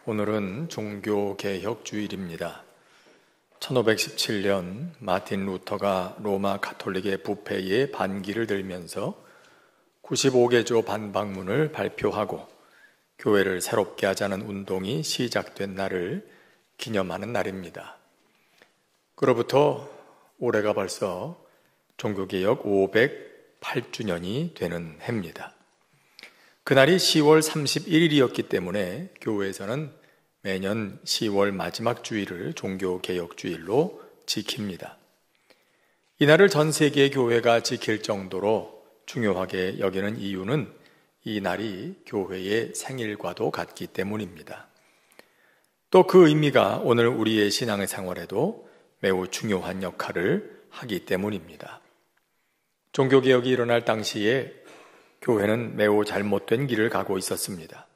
오늘은 종교개혁 주일입니다. 1517년 마틴 루터가 로마 가톨릭의 부패에 반기를 들면서 95개조 반박문을 발표하고 교회를 새롭게 하자는 운동이 시작된 날을 기념하는 날입니다. 그로부터 올해가 벌써 종교개혁 508주년이 되는 해입니다. 그날이 10월 31일이었기 때문에 교회에서는 매년 10월 마지막 주일을 종교개혁주일로 지킵니다. 이날을 전 세계의 교회가 지킬 정도로 중요하게 여기는 이유는 이 날이 교회의 생일과도 같기 때문입니다. 또 그 의미가 오늘 우리의 신앙생활에도 매우 중요한 역할을 하기 때문입니다. 종교개혁이 일어날 당시에 교회는 매우 잘못된 길을 가고 있었습니다.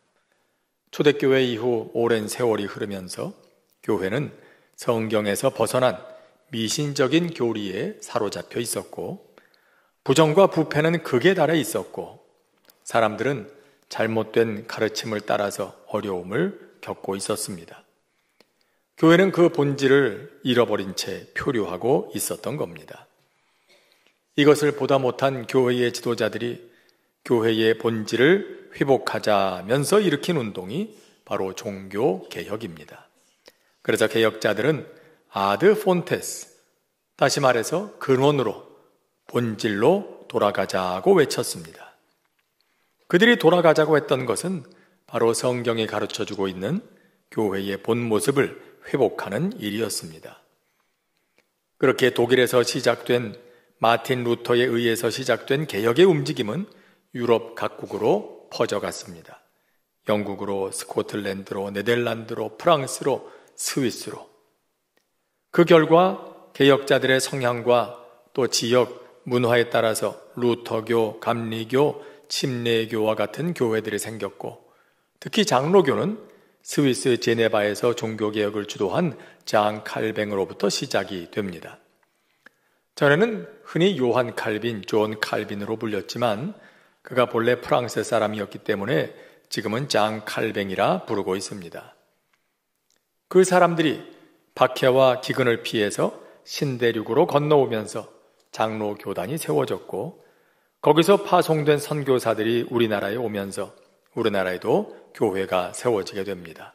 초대교회 이후 오랜 세월이 흐르면서 교회는 성경에서 벗어난 미신적인 교리에 사로잡혀 있었고, 부정과 부패는 극에 달해 있었고, 사람들은 잘못된 가르침을 따라서 어려움을 겪고 있었습니다. 교회는 그 본질을 잃어버린 채 표류하고 있었던 겁니다. 이것을 보다 못한 교회의 지도자들이 교회의 본질을 회복하자면서 일으킨 운동이 바로 종교개혁입니다. 그래서 개혁자들은 아드 폰테스, 다시 말해서 근원으로, 본질로 돌아가자고 외쳤습니다. 그들이 돌아가자고 했던 것은 바로 성경이 가르쳐주고 있는 교회의 본 모습을 회복하는 일이었습니다. 그렇게 독일에서 시작된 마틴 루터에 의해서 시작된 개혁의 움직임은 유럽 각국으로 퍼져갔습니다. 영국으로, 스코틀랜드로, 네덜란드로, 프랑스로, 스위스로. 그 결과 개혁자들의 성향과 또 지역 문화에 따라서 루터교, 감리교, 침례교와 같은 교회들이 생겼고, 특히 장로교는 스위스 제네바에서 종교개혁을 주도한 장 칼뱅으로부터 시작이 됩니다. 전에는 흔히 요한 칼빈, 존 칼빈으로 불렸지만 그가 본래 프랑스 사람이었기 때문에 지금은 장 칼뱅이라 부르고 있습니다. 그 사람들이 박해와 기근을 피해서 신대륙으로 건너오면서 장로 교단이 세워졌고, 거기서 파송된 선교사들이 우리나라에 오면서 우리나라에도 교회가 세워지게 됩니다.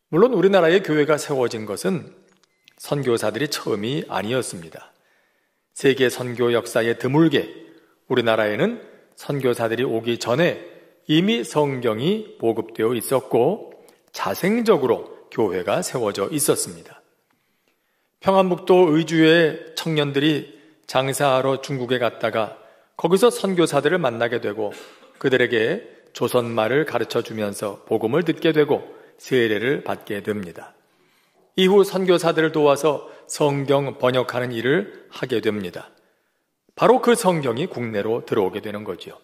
물론 우리나라에 교회가 세워진 것은 선교사들이 처음이 아니었습니다. 세계 선교 역사에 드물게 우리나라에는 선교사들이 오기 전에 이미 성경이 보급되어 있었고 자생적으로 교회가 세워져 있었습니다. 평안북도 의주의 청년들이 장사하러 중국에 갔다가 거기서 선교사들을 만나게 되고 그들에게 조선말을 가르쳐주면서 복음을 듣게 되고 세례를 받게 됩니다. 이후 선교사들을 도와서 성경 번역하는 일을 하게 됩니다. 바로 그 성경이 국내로 들어오게 되는 거죠.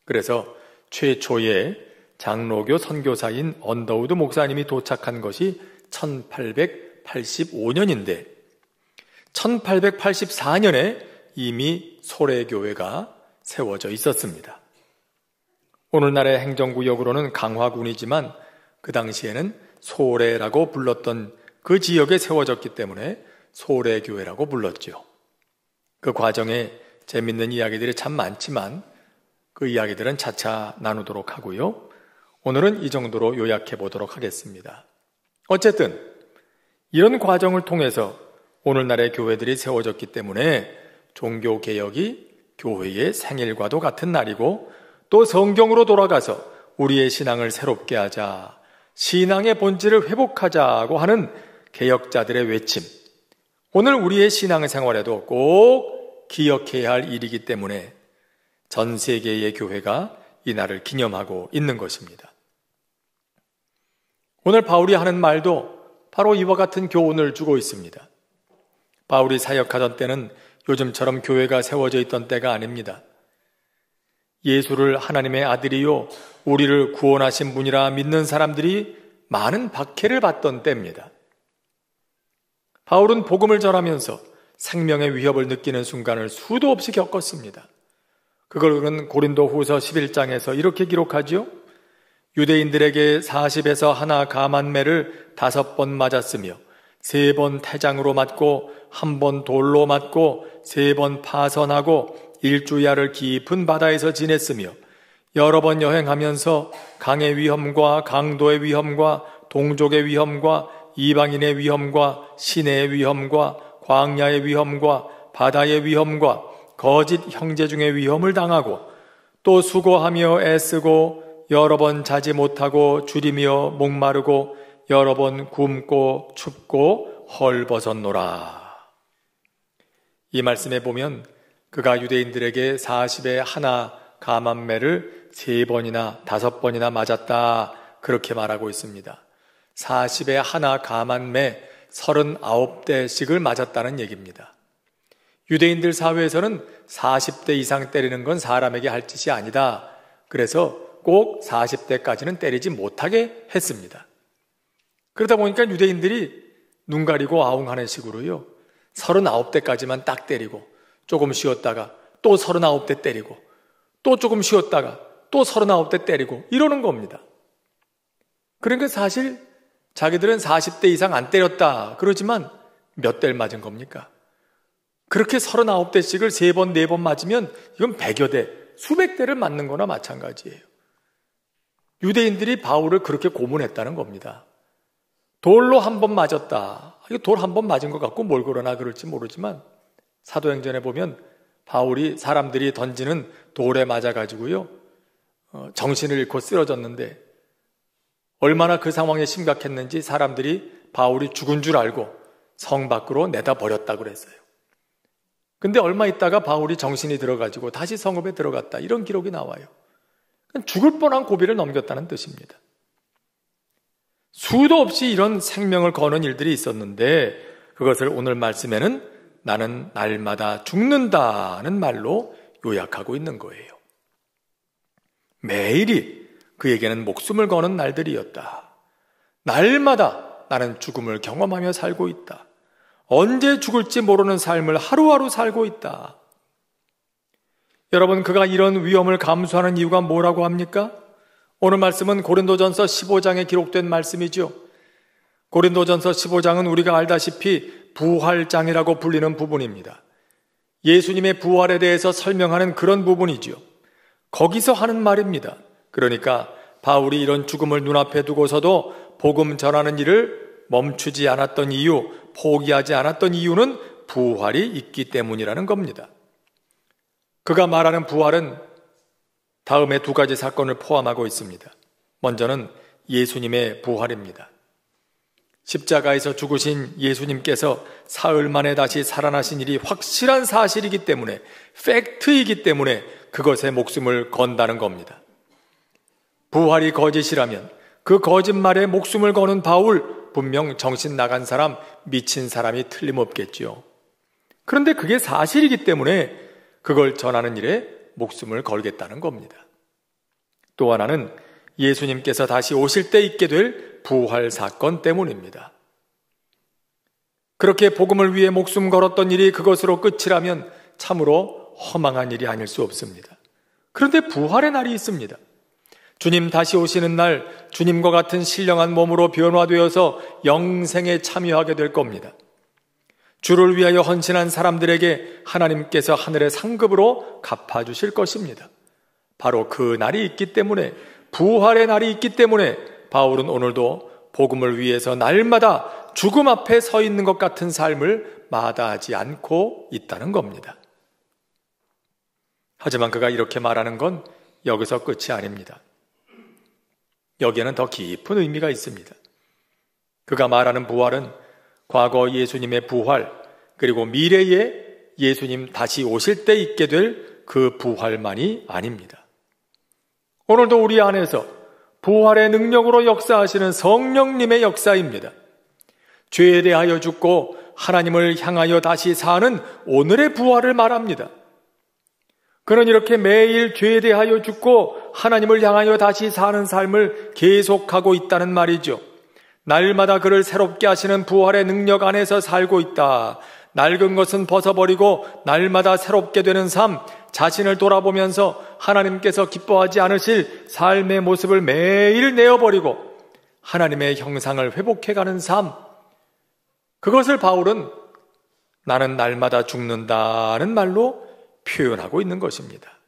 그래서 최초의 장로교 선교사인 언더우드 목사님이 도착한 것이 1885년인데 1884년에 이미 소래교회가 세워져 있었습니다. 오늘날의 행정구역으로는 강화군이지만 그 당시에는 소래라고 불렀던 그 지역에 세워졌기 때문에 소래교회라고 불렀죠. 그 과정에 재밌는 이야기들이 참 많지만 그 이야기들은 차차 나누도록 하고요. 오늘은 이 정도로 요약해 보도록 하겠습니다. 어쨌든 이런 과정을 통해서 오늘날의 교회들이 세워졌기 때문에 종교개혁이 교회의 생일과도 같은 날이고, 또 성경으로 돌아가서 우리의 신앙을 새롭게 하자, 신앙의 본질을 회복하자고 하는 개혁자들의 외침, 오늘 우리의 신앙생활에도 꼭 기억해야 할 일이기 때문에 전 세계의 교회가 이 날을 기념하고 있는 것입니다. 오늘 바울이 하는 말도 바로 이와 같은 교훈을 주고 있습니다. 바울이 사역하던 때는 요즘처럼 교회가 세워져 있던 때가 아닙니다. 예수를 하나님의 아들이요 우리를 구원하신 분이라 믿는 사람들이 많은 박해를 받던 때입니다. 바울은 복음을 전하면서 생명의 위협을 느끼는 순간을 수도 없이 겪었습니다. 그걸 그는 고린도후서 11장에서 이렇게 기록하지요. 유대인들에게 40에서 하나 감한매를 5번 맞았으며 3번 태장으로 맞고 1번 돌로 맞고 3번 파선하고 일주야를 깊은 바다에서 지냈으며 여러 번 여행하면서 강의 위험과 강도의 위험과 동족의 위험과 이방인의 위험과 시내의 위험과 광야의 위험과 바다의 위험과 거짓 형제 중의 위험을 당하고 또 수고하며 애쓰고 여러 번 자지 못하고 줄이며 목마르고 여러 번 굶고 춥고 헐벗었노라. 이 말씀에 보면 그가 유대인들에게 40에 하나 감한매를 3번이나 5번이나 맞았다, 그렇게 말하고 있습니다. 40에 하나 감한매 39대씩을 맞았다는 얘기입니다. 유대인들 사회에서는 40대 이상 때리는 건 사람에게 할 짓이 아니다. 그래서 꼭 40대까지는 때리지 못하게 했습니다. 그러다 보니까 유대인들이 눈 가리고 아웅하는 식으로요, 39대까지만 딱 때리고 조금 쉬었다가 또 39대 때리고 또 조금 쉬었다가 또 39대 때리고 이러는 겁니다. 그러니까 사실 자기들은 40대 이상 안 때렸다 그러지만 몇 대를 맞은 겁니까? 그렇게 39대씩을 3번, 4번 맞으면 이건 100여 대, 수백 대를 맞는 거나 마찬가지예요. 유대인들이 바울을 그렇게 고문했다는 겁니다. 돌로 1번 맞았다. 이거 돌 1번 맞은 것 같고 뭘 그러나 그럴지 모르지만 사도행전에 보면 바울이 사람들이 던지는 돌에 맞아가지고요, 정신을 잃고 쓰러졌는데 얼마나 그 상황이 심각했는지 사람들이 바울이 죽은 줄 알고 성 밖으로 내다 버렸다고 그랬어요. 근데 얼마 있다가 바울이 정신이 들어가지고 다시 성읍에 들어갔다, 이런 기록이 나와요. 죽을 뻔한 고비를 넘겼다는 뜻입니다. 수도 없이 이런 생명을 거는 일들이 있었는데 그것을 오늘 말씀에는 나는 날마다 죽는다는 말로 요약하고 있는 거예요. 매일이 그에게는 목숨을 거는 날들이었다. 날마다 나는 죽음을 경험하며 살고 있다. 언제 죽을지 모르는 삶을 하루하루 살고 있다. 여러분, 그가 이런 위험을 감수하는 이유가 뭐라고 합니까? 오늘 말씀은 고린도전서 15장에 기록된 말씀이죠. 고린도전서 15장은 우리가 알다시피 부활장이라고 불리는 부분입니다. 예수님의 부활에 대해서 설명하는 그런 부분이죠. 거기서 하는 말입니다. 그러니까 바울이 이런 죽음을 눈앞에 두고서도 복음 전하는 일을 멈추지 않았던 이유, 포기하지 않았던 이유는 부활이 있기 때문이라는 겁니다. 그가 말하는 부활은 다음에 2가지 사건을 포함하고 있습니다. 먼저는 예수님의 부활입니다. 십자가에서 죽으신 예수님께서 사흘 만에 다시 살아나신 일이 확실한 사실이기 때문에, 팩트이기 때문에 그것에 목숨을 건다는 겁니다. 부활이 거짓이라면 그 거짓말에 목숨을 거는 바울, 분명 정신 나간 사람, 미친 사람이 틀림없겠지요. 그런데 그게 사실이기 때문에 그걸 전하는 일에 목숨을 걸겠다는 겁니다. 또 하나는 예수님께서 다시 오실 때 있게 될 부활 사건 때문입니다. 그렇게 복음을 위해 목숨 걸었던 일이 그것으로 끝이라면 참으로 허망한 일이 아닐 수 없습니다. 그런데 부활의 날이 있습니다. 주님 다시 오시는 날 주님과 같은 신령한 몸으로 변화되어서 영생에 참여하게 될 겁니다. 주를 위하여 헌신한 사람들에게 하나님께서 하늘의 상급으로 갚아주실 것입니다. 바로 그 날이 있기 때문에, 부활의 날이 있기 때문에 바울은 오늘도 복음을 위해서 날마다 죽음 앞에 서 있는 것 같은 삶을 마다하지 않고 있다는 겁니다. 하지만 그가 이렇게 말하는 건 여기서 끝이 아닙니다. 여기에는 더 깊은 의미가 있습니다. 그가 말하는 부활은 과거 예수님의 부활, 그리고 미래에 예수님 다시 오실 때 있게 될 그 부활만이 아닙니다. 오늘도 우리 안에서 부활의 능력으로 역사하시는 성령님의 역사입니다. 죄에 대하여 죽고 하나님을 향하여 다시 사는 오늘의 부활을 말합니다. 그는 이렇게 매일 죄에 대하여 죽고 하나님을 향하여 다시 사는 삶을 계속하고 있다는 말이죠. 날마다 그를 새롭게 하시는 부활의 능력 안에서 살고 있다. 낡은 것은 벗어버리고 날마다 새롭게 되는 삶, 자신을 돌아보면서 하나님께서 기뻐하지 않으실 삶의 모습을 매일 내어버리고 하나님의 형상을 회복해가는 삶, 그것을 바울은 나는 날마다 죽는다는 말로 표현하고 있는 것입니다.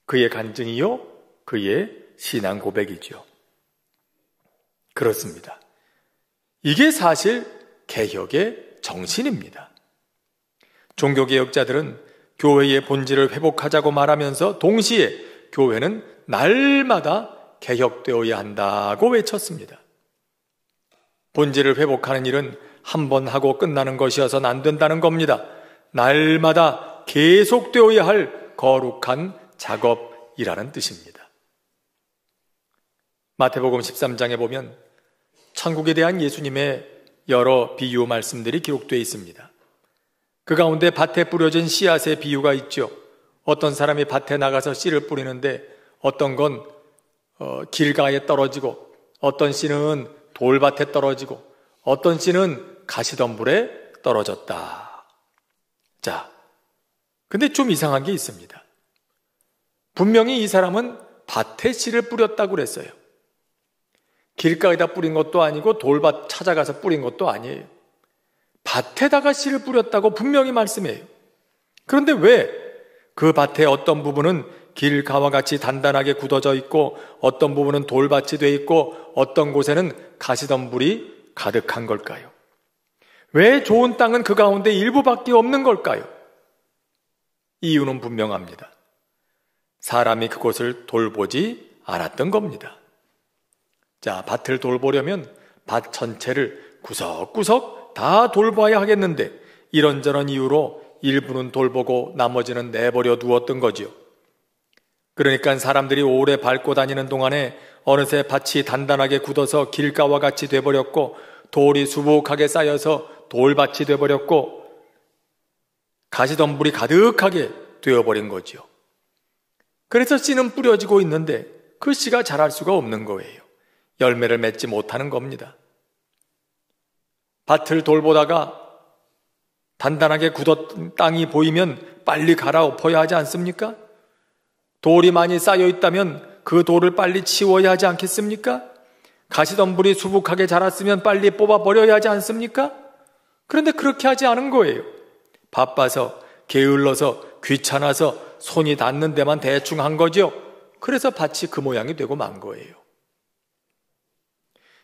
그의 간증이요, 그의 신앙 고백이죠. 그렇습니다. 이게 사실 개혁의 정신입니다. 종교개혁자들은 교회의 본질을 회복하자고 말하면서 동시에 교회는 날마다 개혁되어야 한다고 외쳤습니다. 본질을 회복하는 일은 한 번 하고 끝나는 것이어서는 안 된다는 겁니다. 날마다 계속되어야 할 거룩한 작업이라는 뜻입니다. 마태복음 13장에 보면 천국에 대한 예수님의 여러 비유 말씀들이 기록되어 있습니다. 그 가운데 밭에 뿌려진 씨앗의 비유가 있죠. 어떤 사람이 밭에 나가서 씨를 뿌리는데 어떤 건 길가에 떨어지고 어떤 씨는 돌밭에 떨어지고 어떤 씨는 가시덤불에 떨어졌다. 자, 근데 좀 이상한 게 있습니다. 분명히 이 사람은 밭에 씨를 뿌렸다고 그랬어요. 길가에다 뿌린 것도 아니고 돌밭 찾아가서 뿌린 것도 아니에요. 밭에다가 씨를 뿌렸다고 분명히 말씀해요. 그런데 왜 그 밭의 어떤 부분은 길가와 같이 단단하게 굳어져 있고 어떤 부분은 돌밭이 돼 있고 어떤 곳에는 가시덤불이 가득한 걸까요? 왜 좋은 땅은 그 가운데 일부밖에 없는 걸까요? 이유는 분명합니다. 사람이 그곳을 돌보지 않았던 겁니다. 자, 밭을 돌보려면 밭 전체를 구석구석 다 돌봐야 하겠는데 이런저런 이유로 일부는 돌보고 나머지는 내버려 두었던 거지요. 그러니까 사람들이 오래 밟고 다니는 동안에 어느새 밭이 단단하게 굳어서 길가와 같이 돼버렸고 돌이 수북하게 쌓여서 돌밭이 돼버렸고 가시덤불이 가득하게 되어버린 거지요. 그래서 씨는 뿌려지고 있는데 그 씨가 자랄 수가 없는 거예요. 열매를 맺지 못하는 겁니다. 밭을 돌보다가 단단하게 굳었던 땅이 보이면 빨리 갈아엎어야 하지 않습니까? 돌이 많이 쌓여 있다면 그 돌을 빨리 치워야 하지 않겠습니까? 가시덤불이 수북하게 자랐으면 빨리 뽑아버려야 하지 않습니까? 그런데 그렇게 하지 않은 거예요. 바빠서, 게을러서, 귀찮아서 손이 닿는 데만 대충 한 거죠. 그래서 밭이 그 모양이 되고 만 거예요.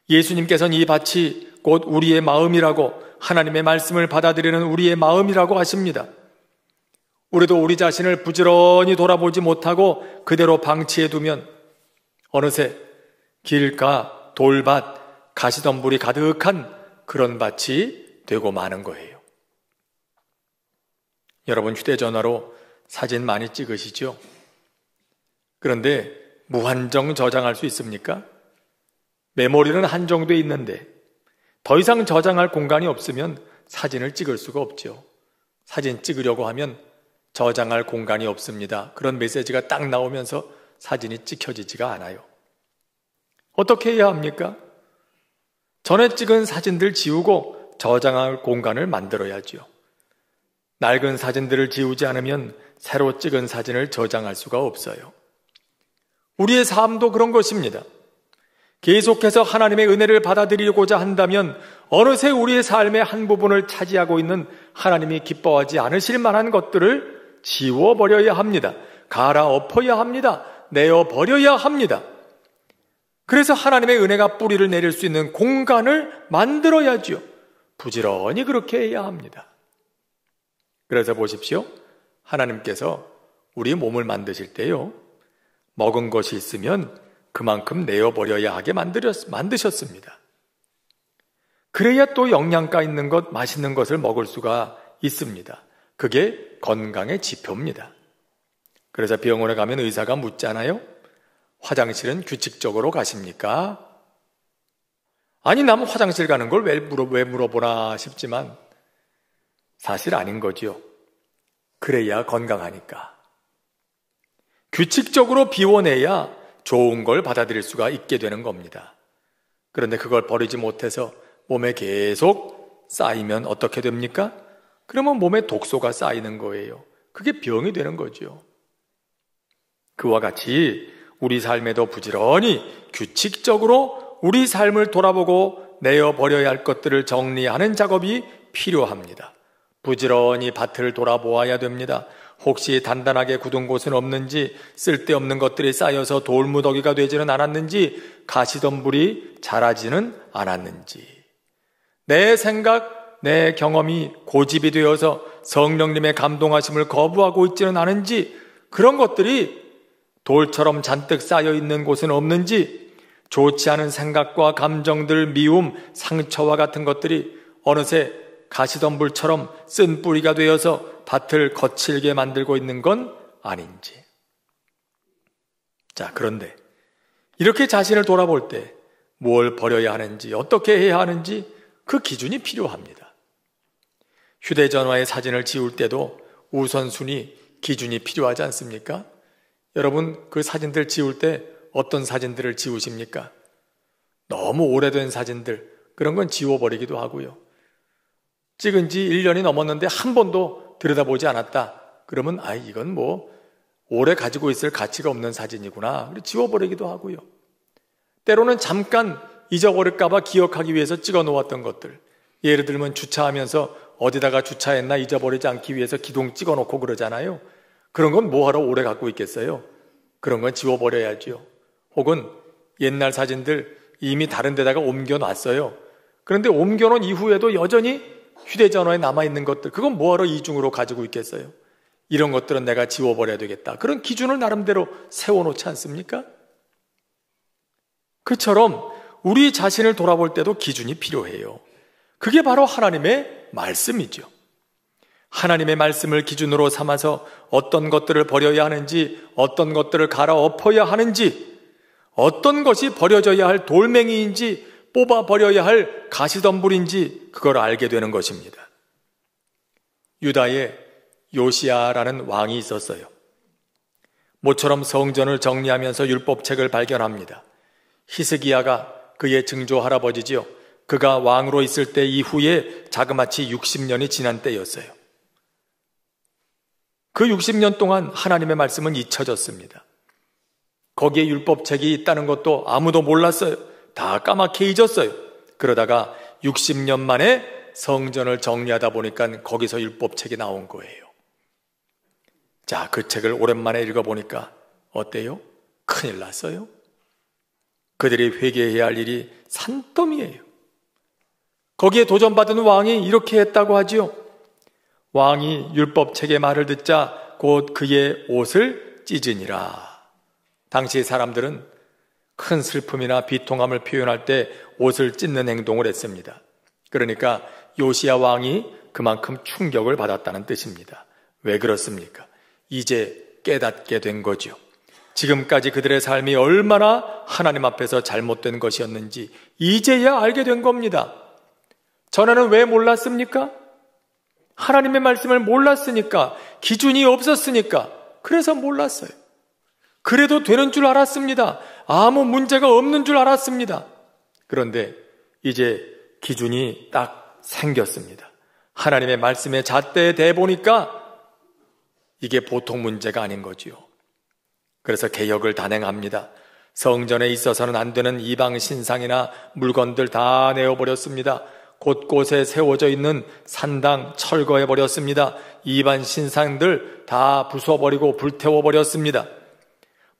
예수님께서는 이 밭이 곧 우리의 마음이라고, 하나님의 말씀을 받아들이는 우리의 마음이라고 하십니다. 우리도 우리 자신을 부지런히 돌아보지 못하고 그대로 방치해두면 어느새 길가, 돌밭, 가시덤불이 가득한 그런 밭이 되고 마는 거예요. 여러분 휴대전화로 사진 많이 찍으시죠? 그런데 무한정 저장할 수 있습니까? 메모리는 한정돼 있는데 더 이상 저장할 공간이 없으면 사진을 찍을 수가 없죠. 사진 찍으려고 하면 저장할 공간이 없습니다. 그런 메시지가 딱 나오면서 사진이 찍혀지지가 않아요. 어떻게 해야 합니까? 전에 찍은 사진들 지우고 저장할 공간을 만들어야죠. 낡은 사진들을 지우지 않으면 새로 찍은 사진을 저장할 수가 없어요. 우리의 삶도 그런 것입니다. 계속해서 하나님의 은혜를 받아들이고자 한다면 어느새 우리의 삶의 한 부분을 차지하고 있는 하나님이 기뻐하지 않으실 만한 것들을 지워버려야 합니다. 갈아엎어야 합니다. 내어버려야 합니다. 그래서 하나님의 은혜가 뿌리를 내릴 수 있는 공간을 만들어야죠. 부지런히 그렇게 해야 합니다. 그래서 보십시오. 하나님께서 우리 몸을 만드실 때요, 먹은 것이 있으면 그만큼 내어버려야 하게 만드셨습니다. 그래야 또 영양가 있는 것, 맛있는 것을 먹을 수가 있습니다. 그게 건강의 지표입니다. 그래서 병원에 가면 의사가 묻잖아요. 화장실은 규칙적으로 가십니까? 아니, 나는 화장실 가는 걸 왜 물어보나 싶지만 사실 아닌 거지요. 그래야 건강하니까. 규칙적으로 비워내야 좋은 걸 받아들일 수가 있게 되는 겁니다. 그런데 그걸 버리지 못해서 몸에 계속 쌓이면 어떻게 됩니까? 그러면 몸에 독소가 쌓이는 거예요. 그게 병이 되는 거죠. 그와 같이 우리 삶에도 부지런히 규칙적으로 우리 삶을 돌아보고 내어버려야 할 것들을 정리하는 작업이 필요합니다. 부지런히 밭을 돌아보아야 됩니다. 혹시 단단하게 굳은 곳은 없는지, 쓸데없는 것들이 쌓여서 돌무더기가 되지는 않았는지, 가시덤불이 자라지는 않았는지, 내 생각, 내 경험이 고집이 되어서 성령님의 감동하심을 거부하고 있지는 않은지, 그런 것들이 돌처럼 잔뜩 쌓여 있는 곳은 없는지, 좋지 않은 생각과 감정들, 미움, 상처와 같은 것들이 어느새 가시덤불처럼 쓴 뿌리가 되어서 밭을 거칠게 만들고 있는 건 아닌지. 자, 그런데 이렇게 자신을 돌아볼 때 뭘 버려야 하는지, 어떻게 해야 하는지 그 기준이 필요합니다. 휴대전화에 사진을 지울 때도 우선순위, 기준이 필요하지 않습니까? 여러분, 그 사진들 지울 때 어떤 사진들을 지우십니까? 너무 오래된 사진들, 그런 건 지워버리기도 하고요. 찍은 지 1년이 넘었는데 한 번도 들여다보지 않았다. 그러면 이건 오래 가지고 있을 가치가 없는 사진이구나. 지워버리기도 하고요. 때로는 잠깐 잊어버릴까 봐 기억하기 위해서 찍어 놓았던 것들. 예를 들면 주차하면서 어디다가 주차했나 잊어버리지 않기 위해서 기둥 찍어 놓고 그러잖아요. 그런 건 뭐하러 오래 갖고 있겠어요? 그런 건 지워버려야죠. 혹은 옛날 사진들 이미 다른 데다가 옮겨놨어요. 그런데 옮겨놓은 이후에도 여전히 휴대전화에 남아있는 것들, 그건 뭐하러 이중으로 가지고 있겠어요? 이런 것들은 내가 지워버려야 되겠다. 그런 기준을 나름대로 세워놓지 않습니까? 그처럼 우리 자신을 돌아볼 때도 기준이 필요해요. 그게 바로 하나님의 말씀이죠. 하나님의 말씀을 기준으로 삼아서 어떤 것들을 버려야 하는지, 어떤 것들을 갈아엎어야 하는지, 어떤 것이 버려져야 할 돌멩이인지, 뽑아 버려야 할 가시덤불인지 그걸 알게 되는 것입니다. 유다에 요시야라는 왕이 있었어요. 모처럼 성전을 정리하면서 율법책을 발견합니다. 히스기야가 그의 증조 할아버지지요. 그가 왕으로 있을 때 이후에 자그마치 60년이 지난 때였어요. 그 60년 동안 하나님의 말씀은 잊혀졌습니다. 거기에 율법책이 있다는 것도 아무도 몰랐어요. 다 까맣게 잊었어요. 그러다가 60년 만에 성전을 정리하다 보니까 거기서 율법책이 나온 거예요. 자, 그 책을 오랜만에 읽어보니까 어때요? 큰일 났어요. 그들이 회개해야 할 일이 산더미예요. 거기에 도전받은 왕이 이렇게 했다고 하지요. 왕이 율법책의 말을 듣자 곧 그의 옷을 찢으니라. 당시 사람들은 큰 슬픔이나 비통함을 표현할 때 옷을 찢는 행동을 했습니다. 그러니까 요시야 왕이 그만큼 충격을 받았다는 뜻입니다. 왜 그렇습니까? 이제 깨닫게 된 거죠. 지금까지 그들의 삶이 얼마나 하나님 앞에서 잘못된 것이었는지 이제야 알게 된 겁니다. 전에는 왜 몰랐습니까? 하나님의 말씀을 몰랐으니까, 기준이 없었으니까, 그래서 몰랐어요. 그래도 되는 줄 알았습니다. 아무 문제가 없는 줄 알았습니다. 그런데 이제 기준이 딱 생겼습니다. 하나님의 말씀에 잣대에 대보니까 이게 보통 문제가 아닌 거지요. 그래서 개혁을 단행합니다. 성전에 있어서는 안 되는 이방 신상이나 물건들 다 내어버렸습니다. 곳곳에 세워져 있는 산당 철거해버렸습니다. 이방 신상들 다 부숴버리고 불태워버렸습니다.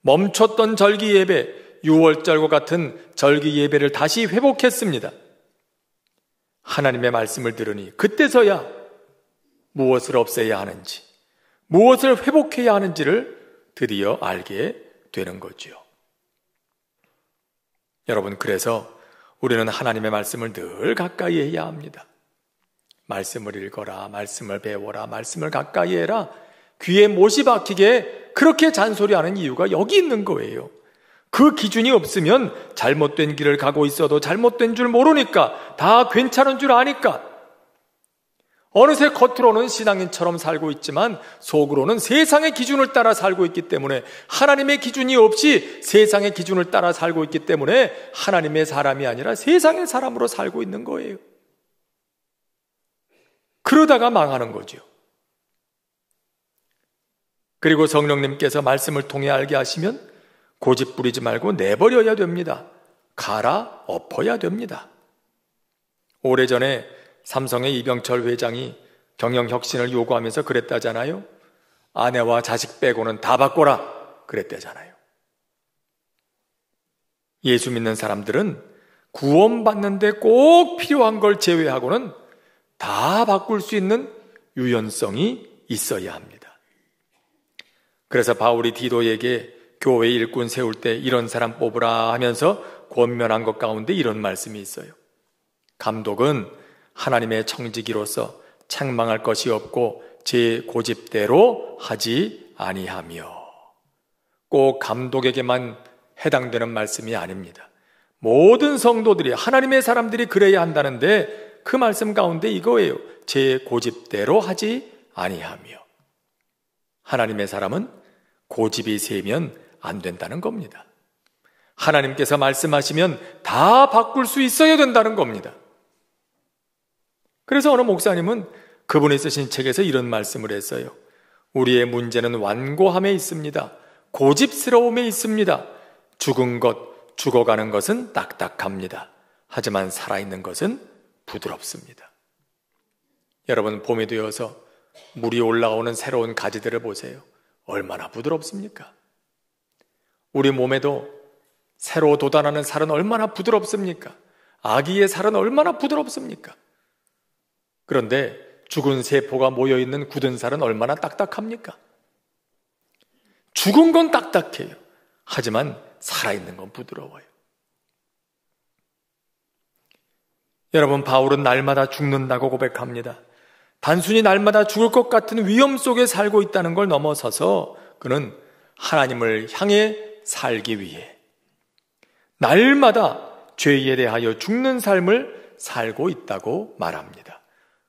멈췄던 절기 예배, 6월절과 같은 절기 예배를 다시 회복했습니다. 하나님의 말씀을 들으니 그때서야 무엇을 없애야 하는지, 무엇을 회복해야 하는지를 드디어 알게 되는 거죠. 여러분, 그래서 우리는 하나님의 말씀을 늘 가까이 해야 합니다. 말씀을 읽어라, 말씀을 배워라, 말씀을 가까이 해라. 귀에 못이 박히게 그렇게 잔소리하는 이유가 여기 있는 거예요. 그 기준이 없으면 잘못된 길을 가고 있어도 잘못된 줄 모르니까, 다 괜찮은 줄 아니까, 어느새 겉으로는 신앙인처럼 살고 있지만 속으로는 세상의 기준을 따라 살고 있기 때문에, 하나님의 기준이 없이 세상의 기준을 따라 살고 있기 때문에 하나님의 사람이 아니라 세상의 사람으로 살고 있는 거예요. 그러다가 망하는 거죠. 그리고 성령님께서 말씀을 통해 알게 하시면 고집 부리지 말고 내버려야 됩니다. 갈아 엎어야 됩니다. 오래전에 삼성의 이병철 회장이 경영혁신을 요구하면서 그랬다잖아요. 아내와 자식 빼고는 다 바꿔라 그랬다잖아요. 예수 믿는 사람들은 구원받는데 꼭 필요한 걸 제외하고는 다 바꿀 수 있는 유연성이 있어야 합니다. 그래서 바울이 디도에게 교회 일꾼 세울 때 이런 사람 뽑으라 하면서 권면한 것 가운데 이런 말씀이 있어요. 감독은 하나님의 청지기로서 책망할 것이 없고 제 고집대로 하지 아니하며. 꼭 감독에게만 해당되는 말씀이 아닙니다. 모든 성도들이, 하나님의 사람들이 그래야 한다는데 그 말씀 가운데 이거예요. 제 고집대로 하지 아니하며. 하나님의 사람은 고집이 세면 안 된다는 겁니다. 하나님께서 말씀하시면 다 바꿀 수 있어야 된다는 겁니다. 그래서 어느 목사님은 그분이 쓰신 책에서 이런 말씀을 했어요. 우리의 문제는 완고함에 있습니다. 고집스러움에 있습니다. 죽은 것, 죽어가는 것은 딱딱합니다. 하지만 살아있는 것은 부드럽습니다. 여러분, 봄이 되어서 물이 올라오는 새로운 가지들을 보세요. 얼마나 부드럽습니까? 우리 몸에도 새로 돋아나는 살은 얼마나 부드럽습니까? 아기의 살은 얼마나 부드럽습니까? 그런데 죽은 세포가 모여있는 굳은 살은 얼마나 딱딱합니까? 죽은 건 딱딱해요. 하지만 살아있는 건 부드러워요. 여러분, 바울은 날마다 죽는다고 고백합니다. 단순히 날마다 죽을 것 같은 위험 속에 살고 있다는 걸 넘어서서 그는 하나님을 향해 살기 위해 날마다 죄에 대하여 죽는 삶을 살고 있다고 말합니다.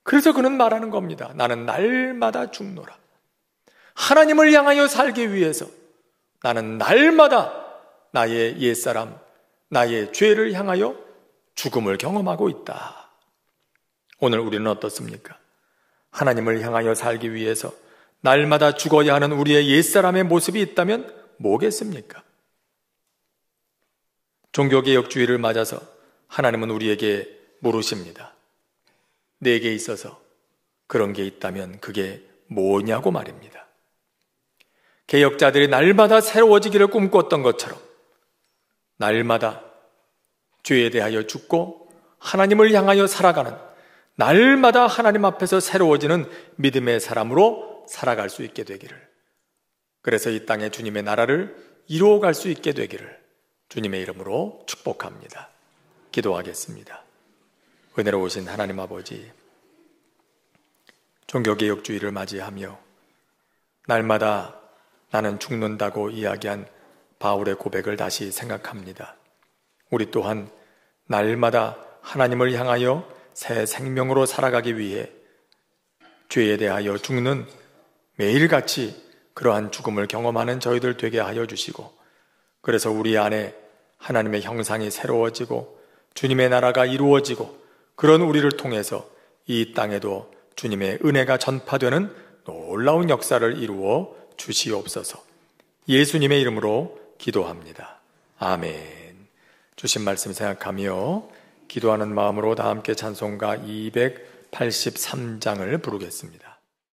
그래서 그는 말하는 겁니다. 나는 날마다 죽노라. 하나님을 향하여 살기 위해서 나는 날마다 나의 옛사람, 나의 죄를 향하여 죽음을 경험하고 있다. 오늘 우리는 어떻습니까? 하나님을 향하여 살기 위해서 날마다 죽어야 하는 우리의 옛사람의 모습이 있다면 뭐겠습니까? 종교개혁주의를 맞아서 하나님은 우리에게 물으십니다. 내게 있어서 그런 게 있다면 그게 뭐냐고 말입니다. 개혁자들이 날마다 새로워지기를 꿈꿨던 것처럼 날마다 죄에 대하여 죽고 하나님을 향하여 살아가는, 날마다 하나님 앞에서 새로워지는 믿음의 사람으로 살아갈 수 있게 되기를, 그래서 이 땅에 주님의 나라를 이루어갈 수 있게 되기를 주님의 이름으로 축복합니다. 기도하겠습니다. 은혜로우신 하나님 아버지, 종교개혁주의를 맞이하며 날마다 나는 죽는다고 이야기한 바울의 고백을 다시 생각합니다. 우리 또한 날마다 하나님을 향하여 새 생명으로 살아가기 위해 죄에 대하여 죽는 매일같이 그러한 죽음을 경험하는 저희들 되게 하여 주시고, 그래서 우리 안에 하나님의 형상이 새로워지고 주님의 나라가 이루어지고, 그런 우리를 통해서 이 땅에도 주님의 은혜가 전파되는 놀라운 역사를 이루어 주시옵소서. 예수님의 이름으로 기도합니다. 아멘. 주신 말씀 생각하며 기도하는 마음으로 다 함께 찬송가 283장을 부르겠습니다.